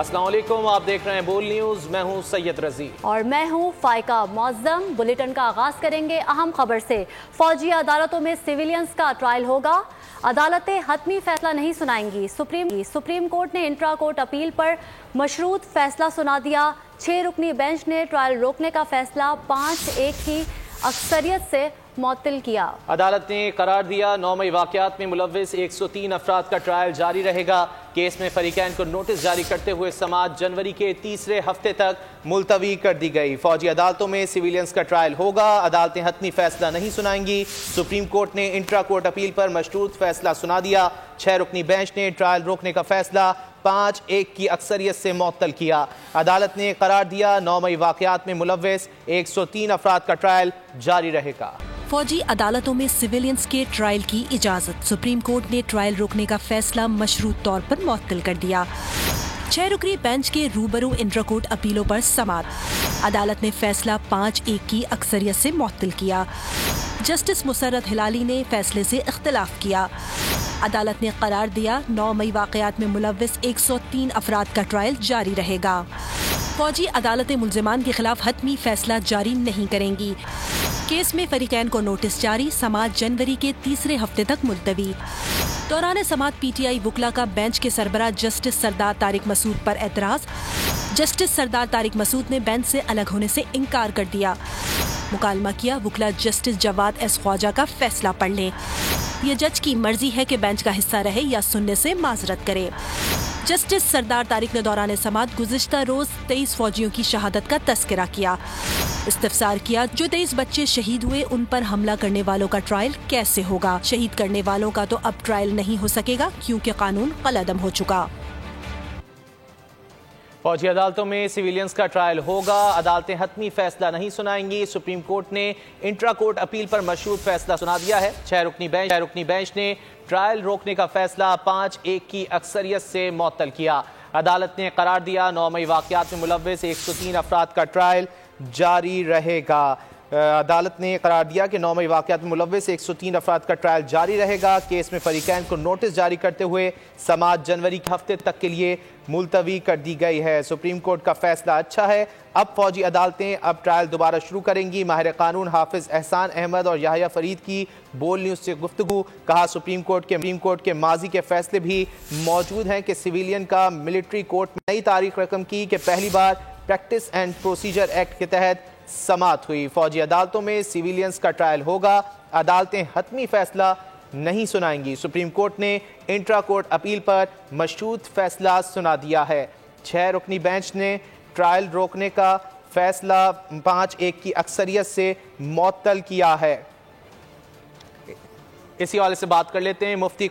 अस्सलाम वालेकुम, आप देख रहे हैं बोल न्यूज़। मैं हूं सैयद रजी और मैं हूं फाइका मौज़म। बुलेटिन का आगाज करेंगे अहम खबर से। फौजी अदालतों में सिविलियंस का ट्रायल होगा। अदालतें हतमी फैसला नहीं सुनाएंगी। सुप्रीम कोर्ट ने इंट्रा कोर्ट अपील पर मशरूत फैसला सुना दिया। 6 रुकनी बेंच ने ट्रायल रोकने का फैसला 5-1 की अक्सरियत से मुअत्तल किया। अदालत ने करार दिया 9 मई वाक़यात में मुलव्विस 103 अफराद का ट्रायल जारी रहेगा। केस में फरीकैन को नोटिस जारी करते हुए समाअत जनवरी के तीसरे हफ्ते तक मुलतवी कर दी गई। फौजी अदालतों में सिविलियंस का ट्रायल होगा। अदालतें हतमी फैसला नहीं सुनाएंगी। सुप्रीम कोर्ट ने इंट्रा कोर्ट अपील पर मशरूत फैसला सुना दिया। 6 रुकनी बेंच ने ट्रायल रोकने का फैसला 5-1 की अक्सरियत से मुअत्तल किया। अदालत ने करार दिया 9 मई वाक़यात में मुलव्विस 103 अफराद का ट्रायल जारी रहेगा। फौजी अदालतों में सिविलियंस के ट्रायल की इजाजत। सुप्रीम कोर्ट ने ट्रायल रोकने का फैसला मशरूत तौर पर मुअत्तल कर दिया। 6 रुकनी बेंच के रूबरू इंट्रा कोर्ट अपीलों पर समाअत। अदालत ने फैसला 5-1 की अक्सरियत से मुअत्तल किया। जस्टिस मुसर्रत हिलाली ने फैसले से इख्तिलाफ किया। अदालत ने करार दिया 9 मई वाक़यात में मुलव्विस 103 अफराद का ट्रायल जारी रहेगा। फौजी अदालतें मुल्ज़िमान के खिलाफ हतमी फैसला जारी नहीं करेंगी। केस में फरीकैन को नोटिस जारी। समाअत जनवरी के तीसरे हफ्ते तक मुलतवी। दौरान समाअत पीटीआई वकला का बेंच के सरबराह जस्टिस सरदार तारिक मसूद पर एतराज। जस्टिस सरदार तारिक मसूद ने बेंच से अलग होने से इनकार कर दिया। मुकालमा किया वकला जस्टिस जवाद एस ख्वाजा का फैसला पढ़ लें। ये जज की मर्जी है कि बेंच का हिस्सा रहे या सुनने से माजरत करे। जस्टिस सरदार तारिक ने दौरान समाअत गुज़िश्ता रोज 23 फौजियों की शहादत का तस्करा किया। इस्तिफसार किया जो 23 बच्चे शहीद हुए उन पर हमला करने वालों का ट्रायल कैसे होगा। शहीद करने वालों का तो अब ट्रायल नहीं हो सकेगा क्योंकि कानून कलअदम हो चुका। फौजी अदालतों में सिविलियंस का ट्रायल होगा। अदालतें हतमी फैसला नहीं सुनाएंगी। सुप्रीम कोर्ट ने इंट्रा कोर्ट अपील पर मशरूत फैसला सुना दिया है। 6 रुकनी बेंच ने ट्रायल रोकने का फैसला 5-1 की अक्सरियत से मुअत्तल किया। अदालत ने करार दिया 9 मई वाक़यात में मुलव्विस 103 अफराद का ट्रायल जारी रहेगा। अदालत ने करार दिया कि 9 मई वाक़यात में मुलव्विस 103 अफराद का ट्रायल जारी रहेगा। केस में फरीकैन को नोटिस जारी करते हुए समाअत जनवरी के हफ्ते तक के लिए मुलतवी कर दी गई है। सुप्रीम कोर्ट का फैसला अच्छा है। अब फौजी अदालतें अब ट्रायल दोबारा शुरू करेंगी। माहिर कानून हाफिज एहसान अहमद और याहिया फरीद की बोल न्यूज़ से गुफ्तगू। कहा सुप्रीम कोर्ट के माजी के फैसले भी मौजूद हैं कि सिविलियन का मिलिट्री कोर्ट में नई तारीख रकम की कि पहली बार प्रैक्टिस एंड प्रोसीजर एक्ट के तहत समाअत हुई। फौजी अदालतों में सिविलियंस का ट्रायल होगा। अदालतें हतमी फैसला नहीं सुनाएंगी। सुप्रीम कोर्ट ने इंट्रा कोर्ट अपील पर मशरूत फैसला सुना दिया है। 6 रुकनी बेंच ने ट्रायल रोकने का फैसला 5-1 की अक्सरियत से मुअत्तल किया है। इसी वाले से बात कर लेते हैं। मुफ्ती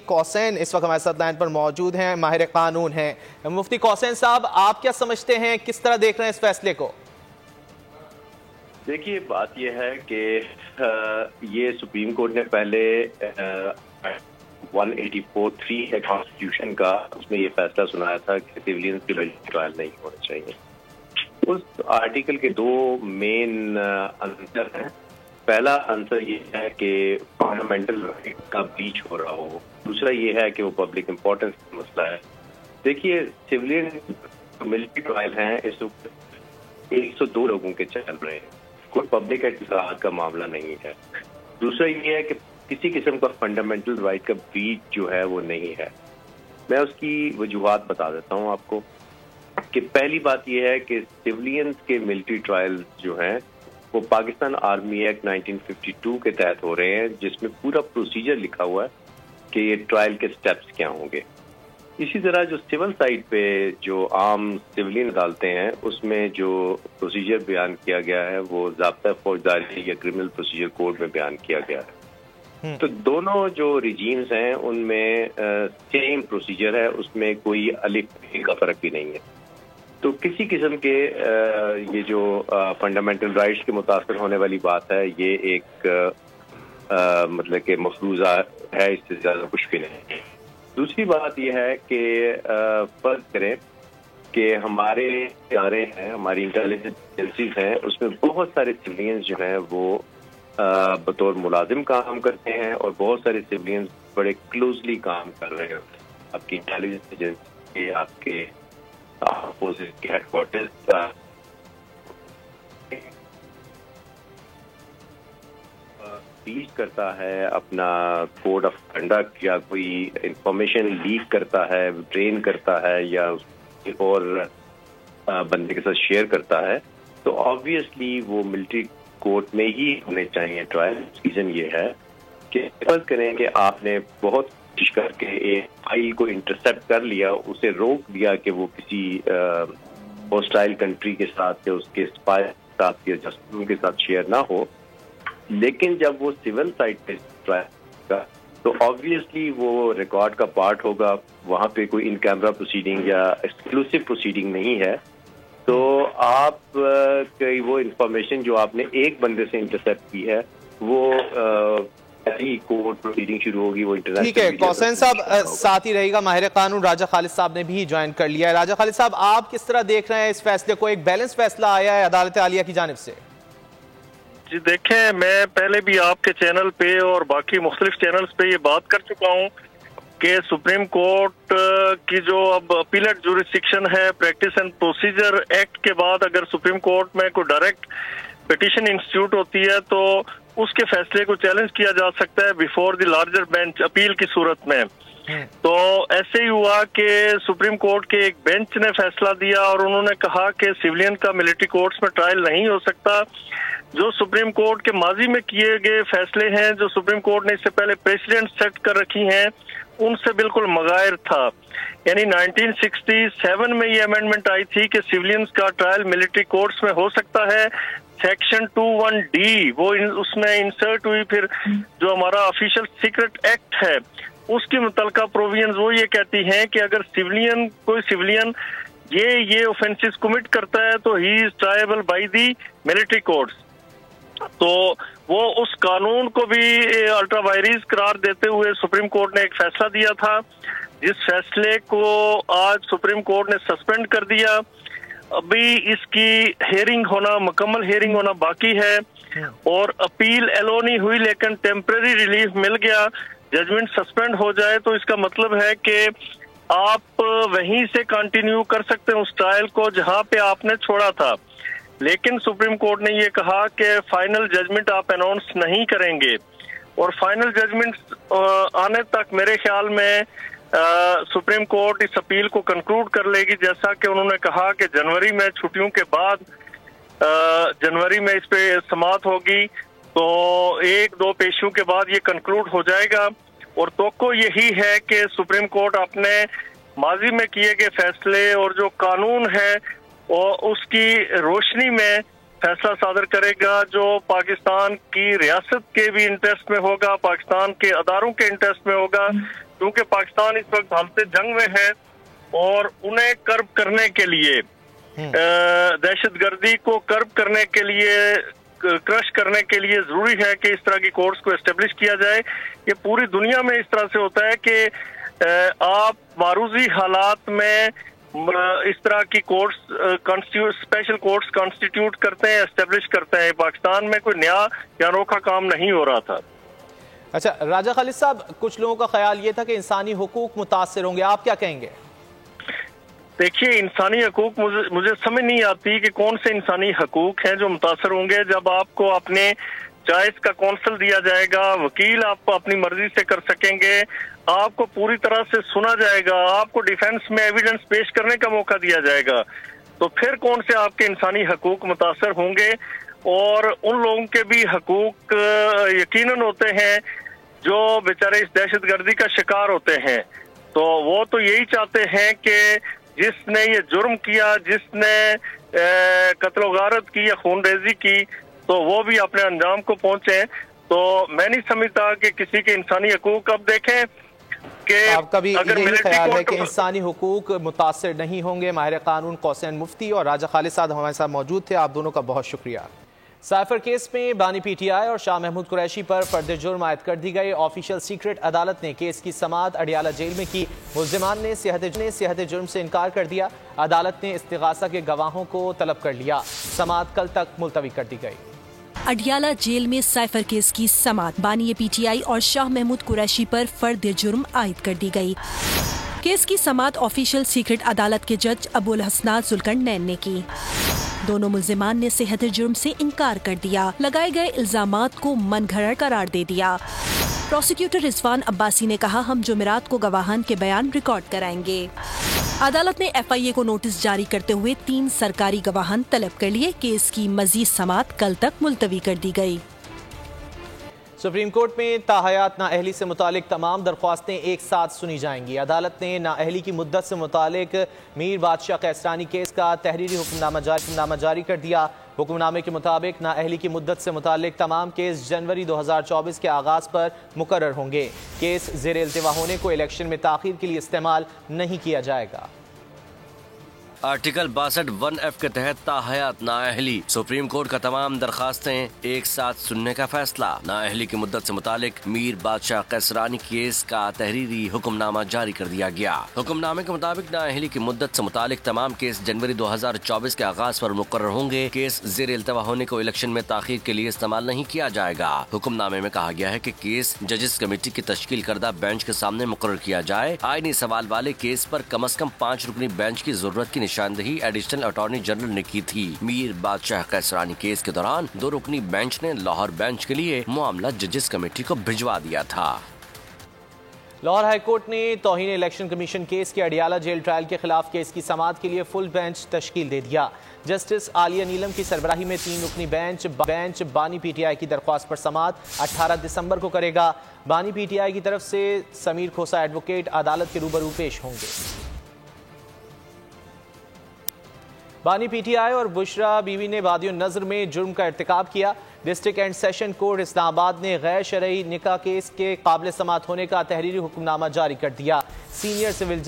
कौसैन इस वक्त हमारे साथ लाइन पर मौजूद हैं, माहिर कानून हैं। मुफ्ती कौसैन साहब, आप क्या समझते हैं, किस तरह देख रहे हैं इस फैसले को? देखिए, बात यह है कि ये सुप्रीम कोर्ट ने पहले 184(3) है कॉन्स्टिट्यूशन का, उसमें ये फैसला सुनाया था कि सिविलियंस के ट्रायल नहीं होने चाहिए। उस आर्टिकल के 2 मेन आंसर हैं। पहला आंसर ये है कि फंडामेंटल राइट का ब्रीच हो रहा हो। दूसरा ये है कि वो पब्लिक इंपॉर्टेंस का मसला है। देखिए, सिविलियन मिलिट्री ट्रायल हैं, इस वक्त 102 लोगों के चल रहे हैं। कोई पब्लिक एतराज का मामला नहीं है। दूसरा ये है कि किसी किस्म का फंडामेंटल राइट का ब्रीच जो है वो नहीं है। मैं उसकी वजूहात बता देता हूँ आपको कि पहली बात यह है कि सिविलियंस के मिलिट्री ट्रायल जो हैं वो पाकिस्तान आर्मी एक्ट 1952 के तहत हो रहे हैं, जिसमें पूरा प्रोसीजर लिखा हुआ है कि ये ट्रायल के स्टेप्स क्या होंगे। इसी तरह जो सिविल साइड पे जो आम सिविलियन अदालतें हैं उसमें जो प्रोसीजर बयान किया गया है वो ज़ाब्ता फौजदारी या क्रिमिनल प्रोसीजर कोड में बयान किया गया है। तो दोनों जो रिजीम्स हैं उनमें सेम प्रोसीजर है, उसमें कोई अलिफ का फर्क भी नहीं है। तो किसी किस्म के ये जो फंडामेंटल राइट्स के मुतासर होने वाली बात है, ये एक मतलब कि मफरूज़ा है, इससे ज़्यादा कुछ भी नहीं। दूसरी बात यह है कि फर्ज करें कि हमारे इदारे हैं, हमारी इंटेलिजेंस एजेंसीज हैं, उसमें बहुत सारे सिविलियंस जो हैं वो बतौर मुलाजिम काम करते हैं और बहुत सारे सिविलियंस बड़े क्लोजली काम कर रहे हैं आपकी इंटेलिजेंस एजेंसी کہ آپ کے اپوزٹ کے ہیڈ کوارٹرز ریلیز کرتا ہے اپنا کوڈ آف کنڈکٹ یا کوئی انفارمیشن لیک کرتا ہے، ٹرین کرتا ہے یا اور بندے کے ساتھ شیئر کرتا ہے، تو آبویسلی وہ ملٹری کورٹ میں ہی ہونے چاہیے ٹرائل۔ ریزن یہ ہے کہ فرض کریں کہ آپ نے بہت کوشش کر کے ایک فائل کو انٹرسپٹ کر لیا، اسے روک دیا کہ وہ کسی ہوسٹائل کنٹری کے ساتھ یا اس کے اسپائی کے ساتھ یا جاسوسوں کے ساتھ شیئر نہ ہو، لیکن جب وہ سول سائٹ پہ ٹرائل کا تو آبویسلی وہ ریکارڈ کا پارٹ ہوگا، وہاں پہ کوئی ان کیمرہ پروسیڈنگ یا ایکسکلوسیو پروسیڈنگ نہیں ہے، تو آپ کی وہ انفارمیشن جو آپ نے ایک بندے سے انٹرسپٹ کی ہے وہ کورٹ پروسیڈنگ شروع ہوگی، وہ انٹرنیشنل۔ ٹھیک ہے، کوسین صاحب ساتھ ہی رہے گا، ماہر قانون راجہ خالد صاحب نے بھی جوائن کر لیا ہے۔ راجہ خالد صاحب، آپ کس طرح دیکھ رہے ہیں اس فیصلے کو؟ ایک بیلنس فیصلہ آیا ہے عدالت عالیہ کی جانب سے۔ جی دیکھیں، میں پہلے بھی آپ کے چینل پہ اور باقی مختلف چینلز پہ یہ بات کر چکا ہوں کہ سپریم کورٹ کی جو اب اپیلٹ جوریسڈکشن ہے، پریکٹس اینڈ پروسیجر ایکٹ کے بعد اگر سپریم کورٹ میں کوئی ڈائریکٹ پٹیشن انسٹیٹیوٹ ہوتی ہے تو اس کے فیصلے کو چیلنج کیا جا سکتا ہے before the larger bench appeal کی صورت میں۔ تو ایسے ہی ہوا کہ سپریم کورٹ کے ایک بینچ نے فیصلہ دیا اور انہوں نے کہا کہ سیولین کا ملٹری کورٹس میں ٹرائل نہیں ہو سکتا۔ جو سپریم کورٹ کے ماضی میں کیے گئے فیصلے ہیں، جو سپریم کورٹ نے اس سے پہلے پریسیڈنٹ سیٹ کر رکھی ہیں، ان سے بالکل مغائر تھا۔ یعنی 1967 میں یہ امینڈمنٹ آئی تھی کہ سیولینز کا ٹرائل ملٹری کورٹس میں ہو سکتا ہے۔ سیکشن 21D وہ اس میں انسرٹ ہوئی، پھر جو ہمارا آفیشیل سیکرٹ ایکٹ ہے اس کی متعلقہ پروویژنز وہ یہ کہتی ہیں کہ اگر کوئی سیولین یہ اوفینسز کمٹ کرتا ہے تو he is triable by the military courts. تو وہ اس قانون کو بھی الٹرا وائریز قرار دیتے ہوئے سپریم کورٹ نے ایک فیصلہ دیا تھا، جس فیصلے کو آج سپریم کورٹ نے سسپینڈ کر دیا۔ ابھی اس کی ہیئرنگ ہونا، مکمل ہیئرنگ ہونا باقی ہے، اور اپیل ایلو نہیں ہوئی لیکن ٹیمپریری ریلیف مل گیا۔ ججمنٹ سسپینڈ ہو جائے تو اس کا مطلب ہے کہ آپ وہیں سے کنٹینیو کر سکتے ہیں اس ٹرائل کو جہاں پہ آپ نے چھوڑا تھا، لیکن سپریم کورٹ نے یہ کہا کہ فائنل ججمنٹ آپ اناؤنس نہیں کریں گے، اور فائنل ججمنٹ آنے تک میرے خیال میں سپریم کورٹ اس اپیل کو کنکلوڈ کر لے گی، جیسا کہ انہوں نے کہا کہ جنوری میں چھٹیوں کے بعد جنوری میں اس پہ سماعت ہوگی، تو 1-2 پیشیوں کے بعد یہ کنکلوڈ ہو جائے گا۔ اور توقع یہی ہے کہ سپریم کورٹ اپنے ماضی میں کیے گئے فیصلے اور جو قانون ہے اور اس کی روشنی میں فیصلہ صادر کرے گا، جو پاکستان کی ریاست کے بھی انٹرسٹ میں ہوگا، پاکستان کے اداروں کے انٹرسٹ میں ہوگا، کیونکہ پاکستان اس وقت حالت جنگ میں ہے اور انہیں کرب کرنے کے لیے، دہشت گردی کو کرب کرنے کے لیے، کرش کرنے کے لیے ضروری ہے کہ اس طرح کی کورٹس کو اسٹیبلش کیا جائے۔ یہ پوری دنیا میں اس طرح سے ہوتا ہے کہ آپ معروضی حالات میں اس طرح کی کورٹس اسپیشل کورٹس کانسٹیٹیوٹ کرتے ہیں، اسٹیبلش کرتے ہیں۔ پاکستان میں کوئی نیا یا انوکھا کام نہیں ہو رہا تھا۔ اچھا راجہ خالد صاحب، کچھ لوگوں کا خیال یہ تھا کہ انسانی حقوق متاثر ہوں گے، آپ کیا کہیں گے؟ دیکھیے، انسانی حقوق مجھے سمجھ نہیں آتی کہ کون سے انسانی حقوق ہیں جو متاثر ہوں گے۔ جب آپ کو اپنے چوائس کا کونسل دیا جائے گا، وکیل آپ کو اپنی مرضی سے کر سکیں گے، آپ کو پوری طرح سے سنا جائے گا، آپ کو ڈیفینس میں ایویڈنس پیش کرنے کا موقع دیا جائے گا، تو پھر کون سے آپ کے انسانی حقوق متاثر ہوں گے؟ اور ان لوگوں کے بھی حقوق یقیناً ہوتے ہیں جو بیچارے اس دہشت گردی کا شکار ہوتے ہیں، تو وہ تو یہی چاہتے ہیں کہ جس نے یہ جرم کیا، جس نے قتل و غارت کی یا خون ریزی کی، تو وہ بھی اپنے انجام کو پہنچے۔ تو میں نہیں سمجھتا کہ کسی کے انسانی حقوق، اب دیکھیں کہ آپ کا بھی یہی خیال ہے کہ انسانی حقوق متاثر نہیں ہوں گے۔ ماہر قانون کوسین مفتی اور راجہ خالد صاحب ہمارے ساتھ موجود تھے، آپ دونوں کا بہت شکریہ۔ سائفر کیس میں بانی پی ٹی آئی اور شاہ محمود قریشی پر فرد جرم عائد کر دی گئی۔ آفیشیل سیکرٹ عدالت نے کیس کی سماعت اڈیالہ جیل میں کی۔ ملزمان نے صحت جرم سے انکار کر دیا۔ عدالت نے استغاثہ کے گواہوں کو طلب کر لیا۔ سماعت کل تک ملتوی کر دی گئی۔ اڈیالہ جیل میں سائفر کیس کی سماعت بانی پی ٹی آئی اور شاہ محمود قریشی پر فرد جرم عائد کر دی گئی۔ केस की समाअत ऑफिशियल सीक्रेट अदालत के जज अबुल हसनात जुल्करनैन ने की। दोनों मुल्जिमान ने सेहत जुर्म से इनकार कर दिया, लगाए गए इल्जामात को मनगढ़ंत करार दे दिया। प्रोसिक्यूटर रिजवान अब्बासी ने कहा, हम जुमेरात को गवाहान के बयान रिकॉर्ड कराएंगे। अदालत ने FIA को नोटिस जारी करते हुए 3 सरकारी गवाहान तलब कर लिए। केस की मजीद समाअत कल तक मुलतवी कर दी गई। सुप्रीम कोर्ट में ताहयात नाअहली से मुतालिक तमाम दरख्वास्तें एक साथ सुनी जाएंगी। अदालत ने नाअहली की मुद्दत से मुतालिक मीर बादशाह कैसरानी केस का तहरीरी हुक्मनामा जारी कर दिया। हुक्मनामे के मुताबिक नाअहली की मुद्दत से मुतालिक तमाम केस जनवरी 2024 के आगाज़ पर मुकर्रर होंगे। केस ज़ेर इल्तिवा होने को इलेक्शन में ताख़ीर के लिए इस्तेमाल नहीं किया जाएगा। आर्टिकल 62(1)(f) के तहत ताहयात नाअहली सुप्रीम कोर्ट का तमाम दरखास्तें एक साथ सुनने का फैसला। नाअहली की मुद्दत से मुतालिक मीर बादशाह कैसरानी केस का तहरीरी हुक्मनामा जारी कर दिया गया। हुक्मनामे के मुताबिक नाअहली की मुद्दत से मुतालिक तमाम केस जनवरी 2024 के आगाज पर मुकर्रर होंगे। केस ज़ेर इल्तिवा होने को इलेक्शन में ताख़ीर के लिए इस्तेमाल नहीं किया जाएगा। हुक्मनामे में कहा गया है कि केस जजेस कमेटी की तश्कील करदा बेंच के सामने मुकर्रर किया जाए। आईनी सवाल वाले केस पर कम अज कम 5 रुकनी बेंच की जरूरत की निशानदही एडिशनल अटॉर्नी जनरल ने की थी। मीर बादशाह कैसरानी केस के दौरान 2 रुकनी बेंच ने लाहौर बेंच के लिए मामला जजेस कमेटी को भिजवा दिया था। लाहौर हाई कोर्ट ने तौहीन इलेक्शन कमीशन केस के अडियाला जेल ट्रायल के खिलाफ केस की समाअत के लिए फुल बेंच तश्कील दे दिया। जस्टिस आलिया नीलम की सरबराही में 3 रुकनी बेंच बानी PTI की दरख्वास्त पर समाअत 18 दिसंबर को करेगा। बानी PTI की तरफ से समीर खोसा एडवोकेट अदालत के रूबरू पेश होंगे। बानी PTI और बुशरा बीवी ने वादियों नजर में जुर्म का इर्तिकाब किया। District and session court Islamabad ने गैर शरई निकाह केस के काबिल समाअत होने का तहरीरी हुक्मनामा जारी कर दिया। सीनियर सिविल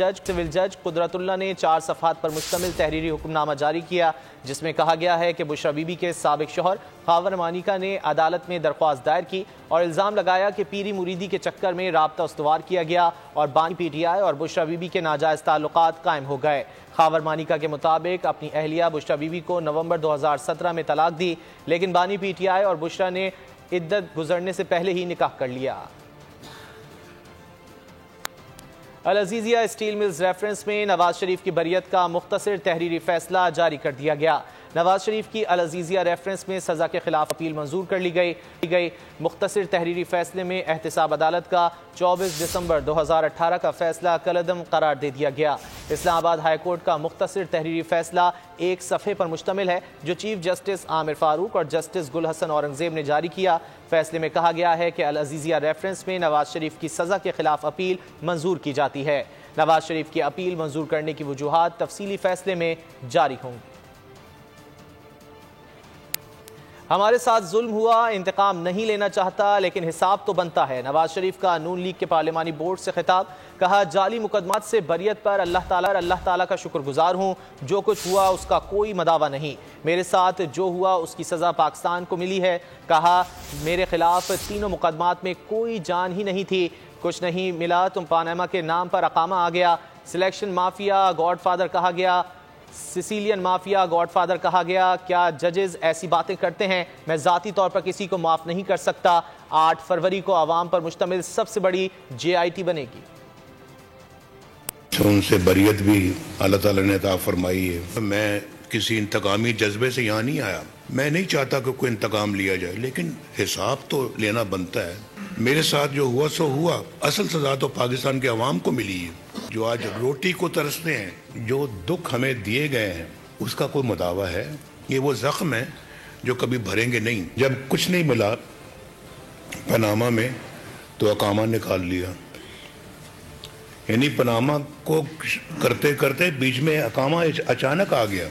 जज कुदरतुल्लाह ने 4 सफ़हात पर मुश्तमिल तहरीरी हुक्मनामा जारी किया, जिसमें कहा गया है कि बुशरा बीबी के साबिक शौहर खावर मानिका ने अदालत में दरख्वास्त दायर की और इल्ज़ाम लगाया कि पीरी मुरीदी के चक्कर में राब्ता उस्तवार किया गया और बानी PTI और बुशरा बीबी के नाजायज़ ताल्लुकात कायम हो गए। खावर मानिका के मुताबिक अपनी अहलिया बुशरा बीबी को नवंबर 2017 में तलाक दी, लेकिन बानी PTI और बुशरा ने इद्दत गुजरने से पहले ही निकाह कर लिया। अल अजीजिया स्टील मिल्स रेफरेंस में नवाज शरीफ की बरियत का मुख्तसर तहरीरी फैसला जारी कर दिया गया। नवाज शरीफ की अल अजीजिया रेफरेंस में सजा के खिलाफ अपील मंजूर कर ली गई। मुख्तसर तहरीरी फैसले में एहतसाब अदालत का 24 दिसंबर 2018 का फैसला कलअदम करार दे दिया गया। इस्लामाबाद हाई कोर्ट का मुख्तसर तहरीरी फैसला 1 सफ़े पर मुश्तमिल है, जो चीफ जस्टिस आमिर फारूक और जस्टिस गुल हसन औरंगजेब ने जारी किया। फैसले में कहा गया है कि अल अजीजिया रेफरेंस में नवाज शरीफ की सजा के खिलाफ अपील मंजूर की जाती है। नवाज शरीफ की अपील मंजूर करने की वजूहात तफसीली फैसले में जारी होंगी। हमारे साथ जुल्म हुआ, इंतकाम नहीं लेना चाहता, लेकिन हिसाब तो बनता है। नवाज शरीफ का नून लीग के पार्लिमानी बोर्ड से खिताब। कहा, जाली मुकदमात से बरियत पर अल्लाह ताला का शुक्रगुजार हूँ। जो कुछ हुआ उसका कोई मदावा नहीं। मेरे साथ जो हुआ उसकी सज़ा पाकिस्तान को मिली है। कहा, मेरे खिलाफ तीनों मुकदमात में कोई जान ही नहीं थी। कुछ नहीं मिला तो पानामा के नाम पर अकामा आ गया। सिलेक्शन माफिया गॉडफादर कहा गया, सिसिलियन माफिया गॉडफादर कहा गया। क्या जजेस ऐसी बातें करते हैं? मैं ज़ाती तौर पर किसी को माफ़ नहीं कर सकता। 8 फरवरी को आवाम पर मुश्तमिल सबसे बड़ी JIT बनेगी। उनसे बरियत भी अल्लाह ताला ने अता फरमाई है। मैं किसी इंतकामी जज्बे से यहाँ नहीं आया। मैं नहीं चाहता कि कोई इंतकाम लिया जाए, लेकिन हिसाब तो लेना बनता है। मेरे साथ जो हुआ सो हुआ। असल सजा तो पाकिस्तान के अवाम को मिली है। जो आज रोटी को तरसते हैं, जो दुख हमें दिए गए हैं, उसका कोई मुदावा है? ये वो जख्म है जो कभी भरेंगे नहीं। जब कुछ नहीं मिला पनामा में तो अकामा निकाल लिया। यानी पनामा को करते करते बीच में अकामा अचानक आ गया,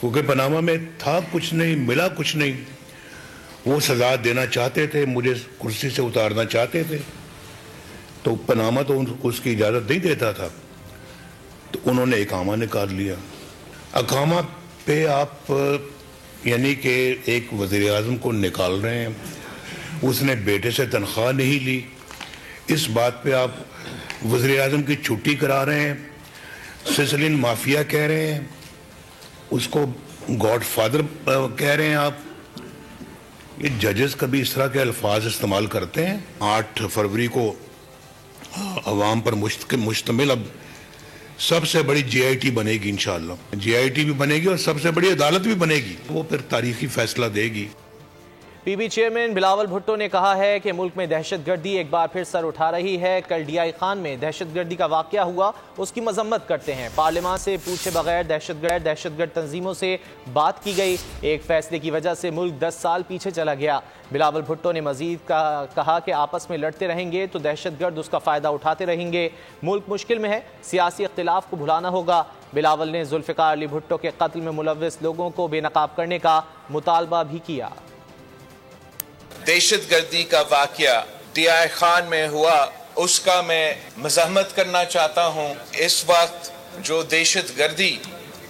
क्योंकि पनामा में था कुछ नहीं, मिला कुछ नहीं। वो सजा देना चाहते थे, मुझे कुर्सी से उतारना चाहते थे, तो पनामा तो उसकी इजाज़त नहीं देता था, तो उन्होंने इकामा निकाल लिया। अकामा पे आप यानी कि एक वज़ीर आज़म को निकाल रहे हैं, उसने बेटे से तनख्वाह नहीं ली, इस बात पे आप वज़ीर आज़म की छुट्टी करा रहे हैं। सिसिलियन माफिया कह रहे हैं, उसको गॉडफादर कह रहे हैं आप। ये जजेस कभी इस तरह के अल्फाज इस्तेमाल करते हैं? 8 फरवरी को अवाम पर मुश्तमिल अब सबसे बड़ी JIT बनेगी इंशाअल्लाह। JIT भी बनेगी और सबसे बड़ी अदालत भी बनेगी, वो फिर तारीखी फैसला देगी। PB चेयरमैन बिलावल भुट्टो ने कहा है कि मुल्क में दहशतगर्दी एक बार फिर सर उठा रही है। कल DI खान में दहशतगर्दी का वाकया हुआ, उसकी मजम्मत करते हैं। पार्लियामान से पूछे बगैर दहशतगर्द तंजीमों से बात की गई। एक फैसले की वजह से मुल्क 10 साल पीछे चला गया। बिलावल भुट्टो ने मजीद कहा कि आपस में लड़ते रहेंगे तो दहशतगर्द उसका फ़ायदा उठाते रहेंगे। मुल्क मुश्किल में है, सियासी इख्तिलाफ को भुलाना होगा। बिलावल ने जुल्फ़िकार अली भुट्टो के कत्ल में मुलव्विस लोगों को बेनकाब करने का मुतालबा भी किया। दहशतगर्दी का वाकया DI खान में हुआ, उसका मैं मज़म्मत करना चाहता हूँ। इस वक्त जो दहशतगर्दी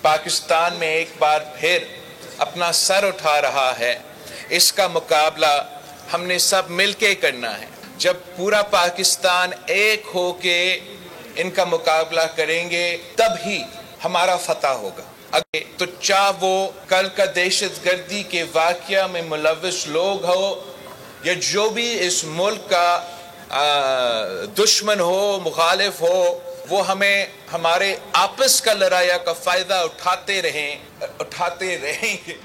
पाकिस्तान में एक बार फिर अपना सर उठा रहा है, इसका मुकाबला हमने सब मिलके करना है। जब पूरा पाकिस्तान एक हो के इनका मुकाबला करेंगे तब ही हमारा फतह होगा। तो चाहे वो कल का दहशतगर्दी के वाकया में मुलव्विस लोग हो या जो भी इस मुल्क का दुश्मन हो, मुखालिफ हो, वो हमें हमारे आपस का लड़ाई का फायदा उठाते रहेंगे।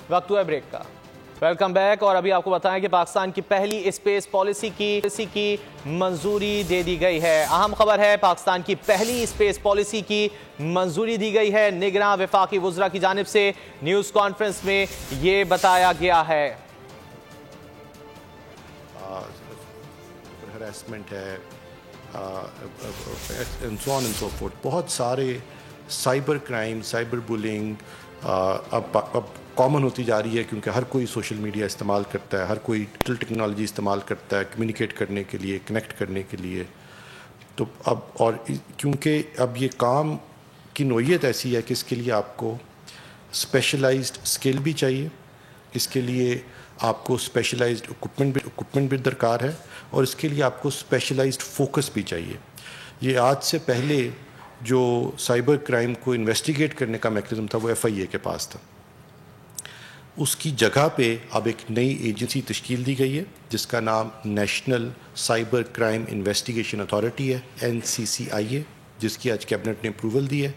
वक्त हुआ ब्रेक का। Welcome back. और अभी आपको बताएं कि पाकिस्तान की पहली स्पेस पॉलिसी की मंजूरी दे दी गई है। अहम खबर है, पाकिस्तान की पहली स्पेस पॉलिसी की मंजूरी दी गई है। निगरां वफाकी वुज़रा की जानिब से न्यूज़ कॉन्फ्रेंस में ये बताया गया है। हरासमेंट है and so on and so fourth, बहुत सारे साइबर क्राइम, साइबर बुलिंग अब कॉमन होती जा रही है, क्योंकि हर कोई सोशल मीडिया इस्तेमाल करता है, हर कोई डिजिटल टेक्नोलॉजी इस्तेमाल करता है कम्युनिकेट करने के लिए, कनेक्ट करने के लिए। तो अब और क्योंकि अब ये काम की नोयत ऐसी है कि इसके लिए आपको स्पेशलाइज्ड स्किल भी चाहिए, इसके लिए आपको स्पेशलाइज्ड इक्विपमेंट भी दरकार है, और इसके लिए आपको स्पेशलाइज्ड फोकस भी चाहिए। ये आज से पहले जो साइबर क्राइम को इन्वेस्टिगेट करने का मैकेनिज्म था वो FIA के पास था। उसकी जगह पे अब एक नई एजेंसी तश्कील दी गई है जिसका नाम national cyber crime investigation authority है, NCCIA, जिसकी आज कैबिनेट ने अप्रूवल दी है।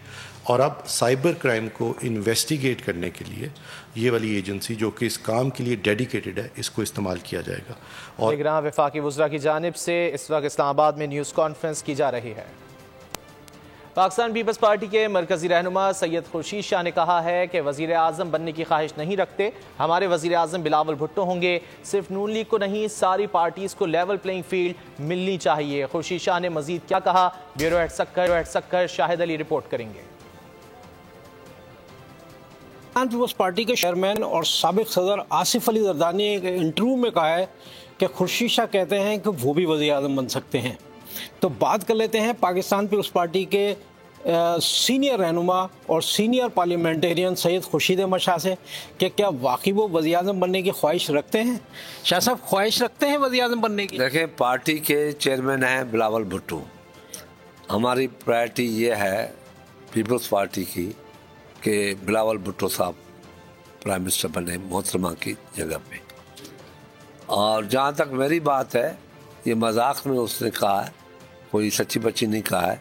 और अब साइबर क्राइम को इन्वेस्टिगेट करने के लिए ये वाली एजेंसी जो कि इस काम के लिए डेडिकेटेड है, इसको इस्तेमाल किया जाएगा। और निगरां वफाकी वुज़रा की जानिब से इस वक्त इस्लामाबाद में न्यूज़ कॉन्फ्रेंस की जा रही है। पाकिस्तान पीपल्स पार्टी के मरकजी रहनुमा सैयद खुर्शीद शाह ने कहा है कि वज़ीर आज़म बनने की ख्वाहिश नहीं रखते, हमारे वज़ीर आज़म बिलावल भुट्टो होंगे। सिर्फ नून लीग को नहीं, सारी पार्टीज़ को लेवल प्लेइंग फील्ड मिलनी चाहिए। खुर्शीद शाह ने मजीद क्या कहा, ब्यूरो हेड सक्कर शाहिद अली रिपोर्ट करेंगे। पीपल्स पार्टी के चेयरमैन और साबिक सदर आसिफ अली जरदानी ने एक इंटरव्यू में कहा है कि खुर्शीद शाह कहते हैं कि वो भी वज़ीर आज़म बन सकते हैं। तो बात कर लेते हैं पाकिस्तान पीपल्स पार्टी के सीनियर रहनुमा और सीनियर पार्लियामेंटेरियन सैयद खुर्शीद अहमद शाह से कि क्या वाकई वो वज़ीर आज़म बनने की ख्वाहिश रखते हैं। शाह साहब, ख्वाहिश रखते हैं वज़ीर आज़म बनने की? देखें, पार्टी के चेयरमैन हैं बिलावल भुट्टो। हमारी प्रायोरिटी ये है पीपल्स पार्टी की कि बिलावल भुट्टो साहब प्राइम मिनिस्टर बने मोहतरमा की जगह पे। और जहाँ तक मेरी बात है, ये मजाक में उसने कहा है, कोई सच्ची बच्ची नहीं कहा है।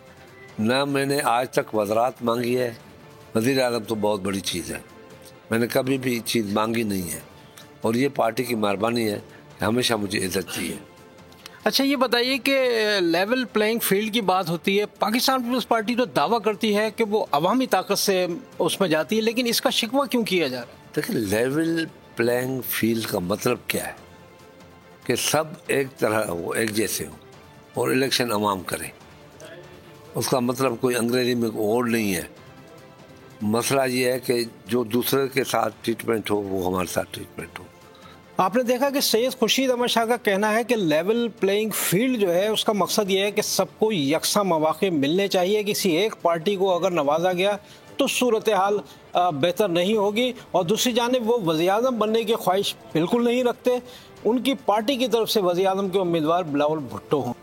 ना मैंने आज तक वज़रात मांगी है, वज़ीर आज़म तो बहुत बड़ी चीज़ है, मैंने कभी भी चीज़ मांगी नहीं है। और ये पार्टी की मेहरबानी है कि हमेशा मुझे इज़्ज़त दी है। अच्छा, ये बताइए कि लेवल प्लेइंग फील्ड की बात होती है, पाकिस्तान पीपल्स पार्टी तो दावा करती है कि वो अवामी ताकत से उसमें जाती है, लेकिन इसका शिकवा क्यों किया जा रहा है? देखिए, लेवल प्लेइंग फील्ड का मतलब क्या है कि सब एक तरह हो, एक जैसे हो और इलेक्शन अवाम करें। उसका मतलब कोई अंग्रेजी में और नहीं है। मसला ये है कि जो दूसरे के साथ ट्रीटमेंट हो वो हमारे साथ ट्रीटमेंट हो। आपने देखा कि सैयद खुर्शीद अहमद शाह का कहना है कि लेवल प्लेइंग फील्ड जो है उसका मकसद ये है कि सबको यकसा मौके मिलने चाहिए। किसी एक पार्टी को अगर नवाजा गया तो सूरत हाल बेहतर नहीं होगी। और दूसरी जानिब वो वज़ीर आज़म बनने की ख्वाहिश बिल्कुल नहीं रखते, उनकी पार्टी की तरफ से वज़ीर आज़म के उम्मीदवार बिलावल भुट्टो हों।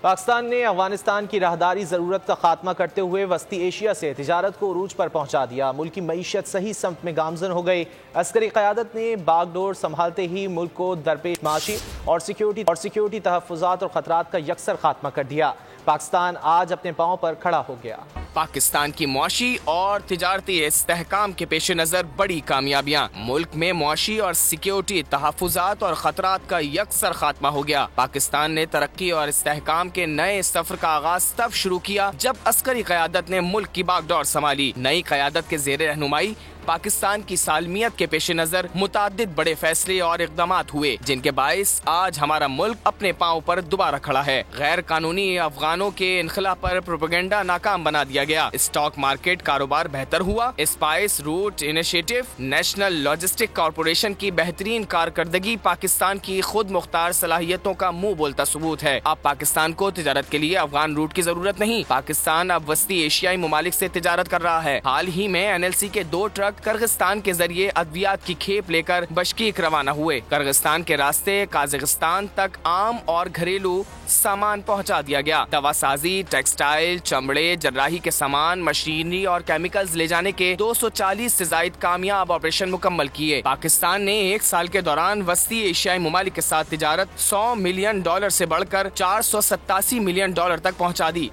پاکستان نے افغانستان کی راہداری ضرورت کا خاتمہ کرتے ہوئے وسطی ایشیا سے تجارت کو عروج پر پہنچا دیا۔ ملک کی معیشت صحیح سمت میں گامزن ہو گئی۔ عسکری قیادت نے باغ ڈور سنبھالتے ہی ملک کو درپیش معاشی اور سیکیورٹی تحفظات اور خطرات کا یکسر خاتمہ کر دیا۔ پاکستان آج اپنے پاؤں پر کھڑا ہو گیا۔ پاکستان کی معاشی اور تجارتی استحکام کے پیش نظر بڑی کامیابیاں۔ ملک میں معاشی اور سیکیورٹی تحفظات اور خطرات کا یکسر خاتمہ ہو گیا۔ پاکستان نے ترقی اور استحکام کے نئے سفر کا آغاز تب شروع کیا جب عسکری قیادت نے ملک کی باغ ڈور سنبھالی۔ نئی قیادت کے زیر رہنمائی پاکستان کی سالمیت کے پیش نظر متعدد بڑے فیصلے اور اقدامات ہوئے جن کے باعث آج ہمارا ملک اپنے پاؤں پر دوبارہ کھڑا ہے۔ غیر قانونی افغانوں کے انخلا پر پروپیگنڈا ناکام بنا دیا گیا۔ اسٹاک مارکیٹ کاروبار بہتر ہوا۔ Spice route initiative, national logistic corporation کی بہترین کارکردگی پاکستان کی خود مختار صلاحیتوں کا منہ بولتا ثبوت ہے۔ اب پاکستان کو تجارت کے لیے افغان روٹ کی ضرورت نہیں۔ پاکستان اب وسطی ایشیائی ممالک سے تجارت کر رہا ہے۔ حال ہی میں NLC کے 2 ٹرک کرغستان کے ذریعے ادویات کی کھیپ لے کر بشکیک روانہ ہوئے۔ کرغستان کے راستے قازقستان تک عام اور گھریلو سامان پہنچا دیا گیا۔ دوا سازی، ٹیکسٹائل، چمڑے، جراحی کے سامان، مشینری اور کیمیکلز لے جانے کے 240 سے زائد کامیاب آپریشن مکمل کیے۔ پاکستان نے 1 سال کے دوران وسطی ایشیائی ممالک کے ساتھ تجارت $100 ملین سے بڑھ کر $487 ملین تک پہنچا دی۔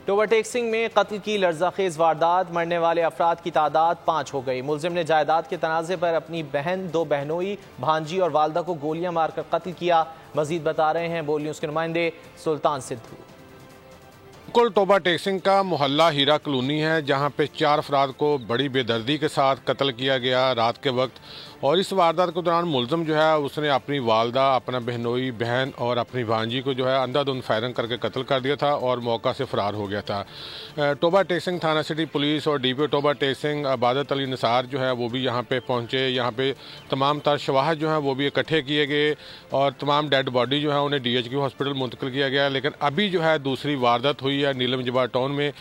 ٹوبہ ٹیکسنگ میں قتل کی لرزہ خیز واردات، مرنے والے افراد کی تعداد 5 ہو گئی۔ ملزم نے جائیداد کے تنازع پر اپنی بہن، 2 بہنوئی، بھانجی اور والدہ کو گولیاں مار کر قتل کیا۔ مزید بتا رہے ہیں بول نیوز کے نمائندے سلطان سدھو۔ ٹوبہ ٹیکسنگ کا محلہ ہیرا کلونی ہے جہاں پہ 4 افراد کو بڑی بے دردی کے ساتھ قتل کیا گیا رات کے وقت، اور اس واردات کے دوران ملزم جو ہے اس نے اپنی والدہ، اپنا بہنوئی بہن اور اپنی بھانجی کو جو ہے اندھا دھند فائرنگ کر کے قتل کر دیا تھا اور موقع سے فرار ہو گیا تھا۔ ٹوبہ ٹیکسنگ تھانہ سٹی پولیس اور DPO ٹوبہ ٹیکسنگ عبادت علی نثار جو ہے وہ بھی یہاں پہ پہنچے۔ یہاں پہ تمام تر شواہد جو ہیں وہ بھی اکٹھے کیے گئے اور تمام ڈیڈ باڈی جو ہے انہیں DHQ ہاسپٹل منتقل کیا گیا۔ لیکن ابھی جو ہے دوسری واردات ہوئی ہے نیلم جبا ٹاؤن میں،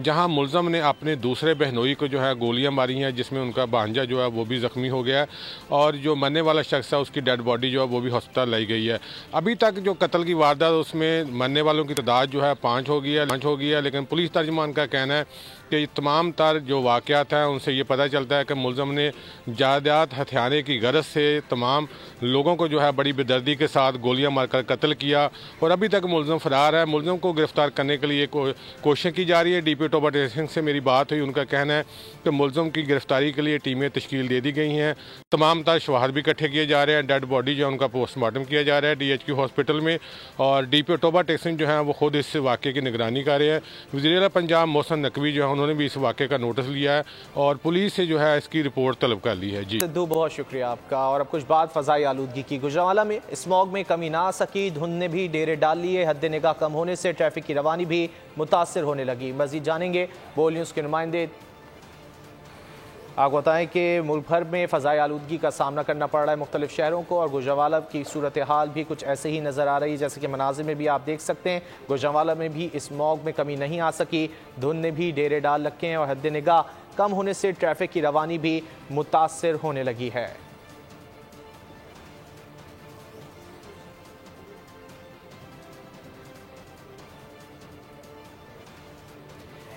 جہاں ملزم نے اپنے دوسرے بہنوئی کو جو ہے گولیاں ماری ہیں، جس میں ان کا بھانجا جو ہے وہ بھی زخمی ہو گیا اور جو مرنے والا شخص ہے اس کی ڈیڈ باڈی جو ہے وہ بھی ہسپتال لائی گئی ہے۔ ابھی تک جو قتل کی واردات اس میں مرنے والوں کی تعداد جو ہے 5 ہو گئی ہے، لیکن پولیس ترجمان کا کہنا ہے کہ تمام تر جو واقعات ہیں ان سے یہ پتہ چلتا ہے کہ ملزم نے جائیداد ہتھیانے کی غرض سے تمام لوگوں کو جو ہے بڑی بے دردی کے ساتھ گولیاں مار کر قتل کیا اور ابھی تک ملزم فرار ہے۔ ملزم کو گرفتار کرنے کے لیے کوششیں کی جا رہی ہے۔ DPO ٹوبہ ٹیکسنگ سے میری بات ہوئی، ان کا کہنا ہے کہ ملزم کی گرفتاری کے لیے ٹیمیں تشکیل دے دی گئی ہیں۔ تمام تر شواہد بھی اکٹھے کیے جا رہے ہیں، ڈیڈ باڈی جو ہے ان کا پوسٹ مارٹم کیا جا رہا ہے DHQ ہاسپٹل میں، اور DPO ٹوبہ ٹیکسنگ جو ہے وہ خود اس واقعے کی نگرانی کر رہے ہیں۔ وزیر اعلیٰ پنجاب محسن نقوی جو ہے انہوں نے بھی اس واقعے کا نوٹس لیا ہے اور پولیس سے جو ہے اس کی رپورٹ طلب کر لی ہے۔ جی سدھو، بہت شکریہ آپ کا۔ اور اب کچھ بات فضائی آلودگی کی۔ گوجرانوالہ میں اسموگ میں کمی نہ آ سکی، دھند نے بھی ڈیرے ڈال لیے، حد نگاہ کم ہونے سے ٹریفک کی روانی بھی متاثر ہونے لگی۔ مزید جانیں گے بول نیوز کے نمائندے۔ آپ بتائیں کہ ملک بھر میں فضائی آلودگی کا سامنا کرنا پڑ رہا ہے مختلف شہروں کو، اور گوجرانوالہ کی صورتحال بھی کچھ ایسے ہی نظر آ رہی ہے جیسے کہ مناظر میں بھی آپ دیکھ سکتے ہیں۔ گوجرانوالہ میں بھی اسموگ میں کمی نہیں آ سکی، دھند نے بھی ڈیرے ڈال رکھے ہیں اور حد نگاہ کم ہونے سے ٹریفک کی روانی بھی متاثر ہونے لگی ہے۔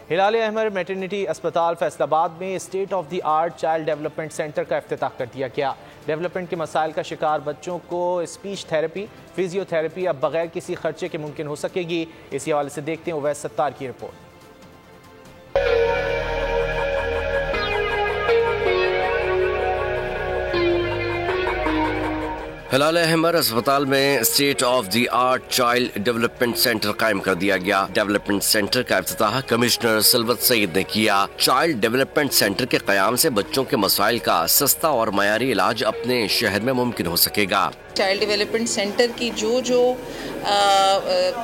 ہلال احمر میٹرنٹی اسپتال فیصل آباد میں state of the art child development centre کا افتتاح کر دیا گیا۔ ڈیولپمنٹ کے مسائل کا شکار بچوں کو اسپیچ تھیراپی، فزیو تھیراپی اب بغیر کسی خرچے کے ممکن ہو سکے گی۔ اسی حوالے سے دیکھتے ہیں اویس ستار کی رپورٹ۔ ہلال احمر اسپتال میں state of the art child development centre قائم کر دیا گیا۔ ڈیولپمنٹ سینٹر کا افتتاح کمشنر سلوت سعید نے کیا۔ چائلڈ ڈیولپمنٹ سینٹر کے قیام سے بچوں کے مسائل کا سستا اور معیاری علاج اپنے شہر میں ممکن ہو سکے گا۔ چائلڈ ڈیولپمنٹ سینٹر کی جو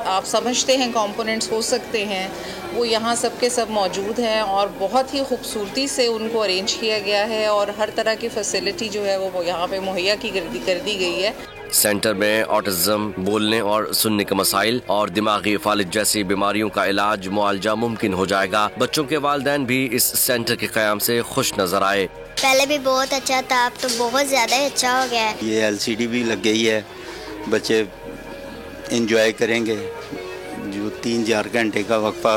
آپ سمجھتے ہیں کمپوننٹس ہو سکتے ہیں وہ یہاں سب کے سب موجود ہیں اور بہت ہی خوبصورتی سے ان کو ارینج کیا گیا ہے اور ہر طرح کی فیسلٹی جو ہے وہ یہاں پہ مہیا کر دی گئی ہے۔ سینٹر میں آٹزم، بولنے اور سننے کے مسائل اور دماغی فالج جیسی بیماریوں کا علاج معالجہ ممکن ہو جائے گا۔ بچوں کے والدین بھی اس سینٹر کے قیام سے خوش نظر آئے۔ پہلے بھی بہت اچھا تھا، اب تو بہت زیادہ اچھا ہو گیا ہے۔ یہ LCD بھی لگ گئی ہے، بچے انجوائے کریں گے، 3-4 घंटे का वक्फा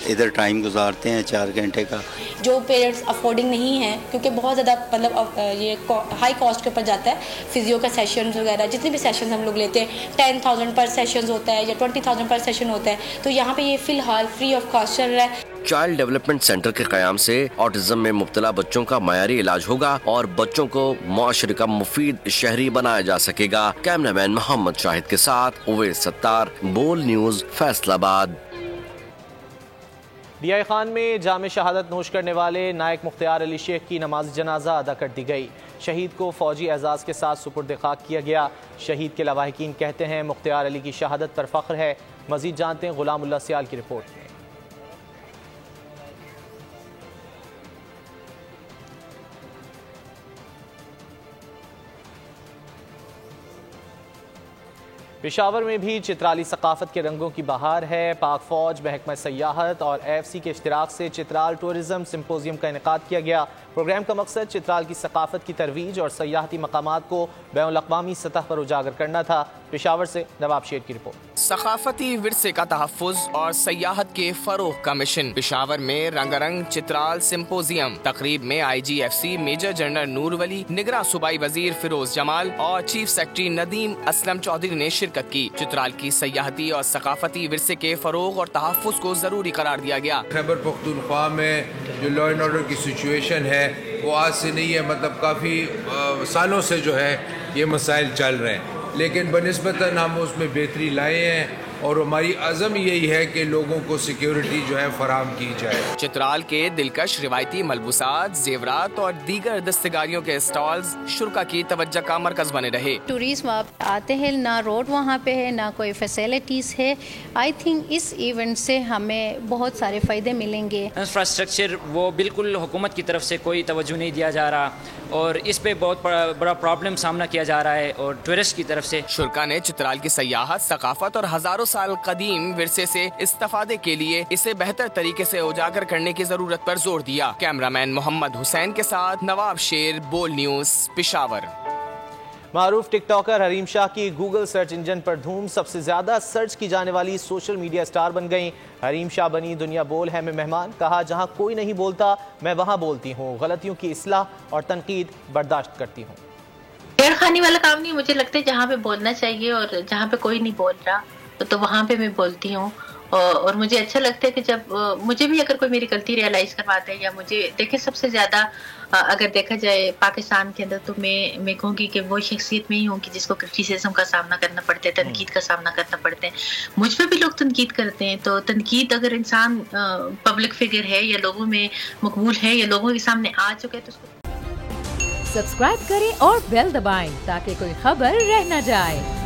इधर टाइम गुजारते हैं, 4 घंटे का। जो पेरेंट्स अफोर्डिंग नहीं है, क्योंकि बहुत ज़्यादा मतलब ये हाई कॉस्ट के ऊपर जाता है, फिजियो का सेशन वगैरह जितने भी सेशन हम लोग लेते हैं 10,000 पर सेशन होता है या 20,000 पर सेशन होता है, तो यहाँ पे ये फ़िलहाल फ्री ऑफ कॉस्ट चल रहा है। चाइल्ड डेवलपमेंट सेंटर के क़याम से ऑटिज्म में मुब्तला बच्चों का मयारी इलाज होगा और बच्चों को मुआशरे का मुफीद शहरी बनाया जा सकेगा। कैमरामैन मोहम्मद शाहिद के साथ उवैस सत्तार, बोल न्यूज़, फैसलाबाद। डीआई खान में जाम शहादत नोश करने वाले नायक मुख्तियार अली शेख की नमाज जनाजा अदा कर दी गई। शहीद को फौजी एजाज़ के साथ सुपुर्द खाक किया गया। शहीद के लवाहिकीन कहते हैं मुख्तियार अली की शहादत पर फ़ख्र है। मज़ीद जानते हैं गुलामुल्लाह सियाल की रिपोर्ट में। पेशावर में भी चित्राली सकाफत के रंगों की बहार है। पाक फौज, महकमा सयाहत और AFC के इश्तिराक से चित्राल टूरिज्म सिंपोजियम का इनेकाद किया गया। प्रोग्राम का मकसद चित्राल की सकाफत की तरवीज और सयाहती मकामात को बैनुल-अक़वामी सतह पर उजागर करना था। पेशावर से नवाब शेर की रिपोर्ट। सकाफती विरसे का तहफ़्फ़ुज़ और सयाहत के फ़रोग़ का मिशन। पेशावर में रंगारंग चित्राल सिंपोजियम तकरीब में IGFC मेजर जनरल नूर वली, निगरां सूबाई वजीर फिरोज जमाल और चीफ सेक्रेटरी नदीम असलम चौधरी ने शिरकत की। चित्राल की सयाहती और सकाफती विरसे के फ़रोग़ और तहफ़्फ़ुज़ को ज़रूरी करार दिया गया। खैबर पख्तूनख्वा में जो लॉ एंड ऑर्डर की सिचुएशन है वो आज से नहीं है, मतलब काफ़ी सालों से जो है ये मसाइल चल रहे हैं, लेकिन बनिस्बतन हम उसमें बेहतरी लाए हैं और हमारी अज़म यही है कि लोगों को सिक्योरिटी जो है फराहम की जाए। चित्राल के दिलकश रिवायती मलबूसात, जेवरात और दीगर दस्तकारियों के स्टॉल्स शुरा की तवज्जो का मरकज बने रहे। टूरिस्ट वहाँ आते हैं, ना रोड वहाँ पे है, ना कोई फैसिलिटीज़ है। आई थिंक इस इवेंट से हमें बहुत सारे फ़ायदे मिलेंगे। इंफ्रास्ट्रक्चर वो बिल्कुल हुकूमत की तरफ से कोई तवज्जो नहीं दिया जा रहा और इस पे बहुत बड़ा प्रॉब्लम सामना किया जा रहा है और टूरिस्ट की तरफ से। शुरा ने चित्राल की सयाहत, सकाफत और हजारों साल कदीम विरसे से इस्तेफादे के लिए इसे बेहतर तरीके से उजागर करने की जरूरत पर जोर दिया। कैमरामैन मोहम्मद हुसैन के साथ नवाब शेर, बोल न्यूज़, पेशावर। मारूफ टिकटॉकर हरीम शाह की गूगल सर्च इंजन पर धूम। सबसे ज्यादा सर्च की जाने वाली सोशल मीडिया स्टार बन गई। हरीम शाह बनी दुनिया बोल है में मेहमान। कहा, जहां कोई नहीं बोलता मैं वहां बोलती हूं। गलतियों की इस्लाह और तनकीद बर्दाश्त करती हूं। छेड़खानी वाला काम नहीं, मुझे लगता है जहाँ पे बोलना चाहिए और जहाँ पे कोई नहीं बोल रहा तो वहाँ पे मैं बोलती हूँ। और मुझे अच्छा लगता है कि जब मुझे भी अगर कोई मेरी गलती रियलाइज करवाता है या मुझे देखे, सबसे ज्यादा अगर देखा जाए पाकिस्तान के अंदर तो मैं कहूँगी कि वो शख्सियत में ही हूँ कि जिसको क्रिटिसिज्म का सामना करना पड़ता है, तनकीद का सामना करना पड़ता है। मुझ पे भी लोग तनकीद करते हैं, तो तनकीद अगर इंसान पब्लिक फिगर है या लोगों में मकबूल है या लोगों के सामने आ चुका है तो उसको सब्सक्राइब करें और बेल दबाएं ताकि कोई खबर रह न जाए।